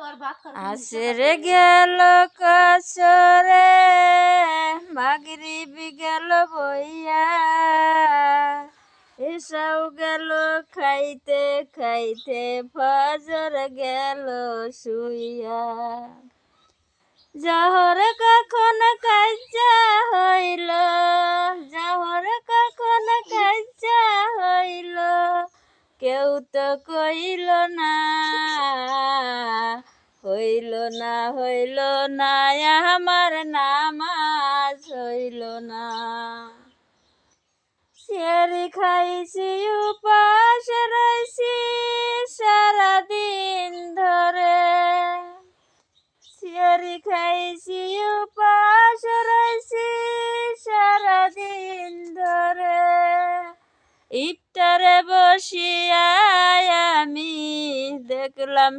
আসরে গেল কাছরে মাগরিব গেল বইয়া এসাও গেল খাইতে খাইতে ফজর গেল শুইয়া জহর কখন কাজা হইল জহর কখন কাজা হইল কেউ তো কইল না হইল না আমার নামাজ হইল না সেরি খাইছি উপাস রইছি সারাদিন ধরে সেরি খাইছি উপাস রইছি সারাদিন ধরে ইফতারে বসিয়া আমি দেখলাম